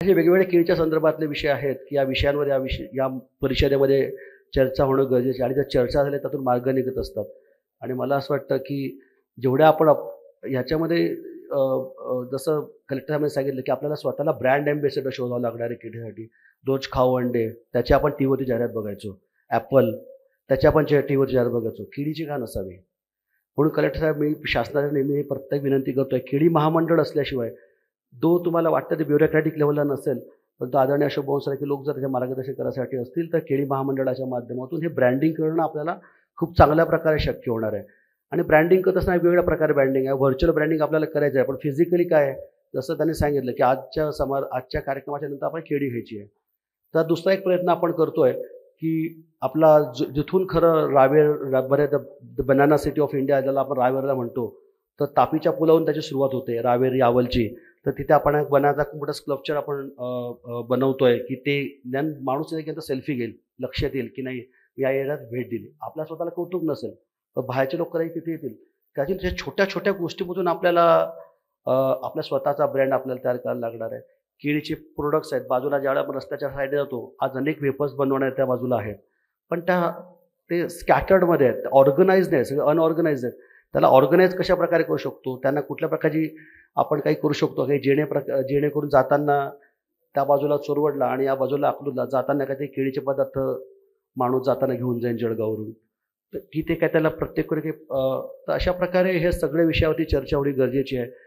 असे वेगवेगळे केळीच्या संदर्भातले विषय आहेत, की या विषयांवर या परिषदेमध्ये चर्चा होणं गरजेचं आहे आणि त्या चर्चा झाल्या त्यातून मार्ग निघत असतात. आणि मला असं वाटतं, की जेवढ्या आपण ह्याच्यामध्ये जसं कलेक्टर साहेबांनी सांगितलं, की आपल्याला स्वतःला ब्रँड एम्बेसेडर शोधावं लागणार आहे केळीसाठी. रोज खाओ अंडे, त्याची आपण टीव्हीवरती जाहिरात बघायचो. ॲपल, त्याची आपण टीव्हीवरती जाहिरात बघायचो. केळीची का नसावी? म्हणून कलेक्टर साहेब, मी शासनाला नेहमी प्रत्येक विनंती करतोय, केळी महामंडळ असल्याशिवाय जो तुम्हाला वाटतं ते ब्युरोक्रॅटिक लेव्हलला नसेल, परंतु आदरणीय अशोक भाऊंसारखे लोक जर त्याच्या मार्गदर्शन करण्यासाठी असतील, तर केळी महामंडळाच्या माध्यमातून हे ब्रँडिंग करणं आपल्याला खूप चांगल्या प्रकारे शक्य होणार आहे. आणि ब्रँडिंग करत असताना वेगवेगळ्या प्रकारे ब्रँडिंग आहे. व्हर्चुअल ब्रँडिंग आपल्याला करायचं आहे, पण फिजिकली काय आहे? जसं त्यांनी सांगितलं, की आजच्या कार्यक्रमाच्या नंतर आपण केळी घ्यायची आहे. तर दुसरा एक प्रयत्न आपण करतोय, की आपला जिथून खरं बऱ्याच बनाना सिटी ऑफ इंडिया ज्याला आपण रावेरला म्हणतो, तर तापीच्या पुलावरून त्याची सुरुवात होते, रावेर यावलची. तर तिथे आपण एक बनाचा खूप मोठा स्कल्पचर आपण बनवतोय, की ते माणूस तिथे सेल्फी घेईल, लक्षात येईल, की नाही मी या एरियात भेट दिली. आपल्या स्वतःला कौतुक नसेल, तर बाहेरचे लोक कदाचित तिथे येतील. त्या छोट्या-छोट्या गोष्टीमधून आपल्याला आपल्या स्वतःचा ब्रँड आपल्याला तयार करायला लागणार आहे. केळीचे प्रोडक्ट्स आहेत. बाजूला ज्यावेळेला आपण रस्त्याच्या साईडला जातो, आज अनेक वेफर्स बनवणारे त्या बाजूला आहेत. पण ते स्कॅटर्डमध्ये आहेत, ऑर्गनाइज्ड नाही, सगळे अनऑर्गनाइज्ड आहेत. त्याला ऑर्गनाइज कशाप्रकारे करू शकतो? त्यांना कुठल्या प्रकारची आपण काही करू शकतो, काही जेणेकरून जाताना त्या बाजूला चोरवडला आणि या बाजूला अकलूजला जाताना काहीतरी केळीचे पदार्थ माणूस जाताना घेऊन जाईल जळगाववरून. तर तिथे काय त्याला प्रत्येक वेळी तर अशा प्रकारे हे सगळ्या विषयावरती चर्चा होणे गरजेची आहे.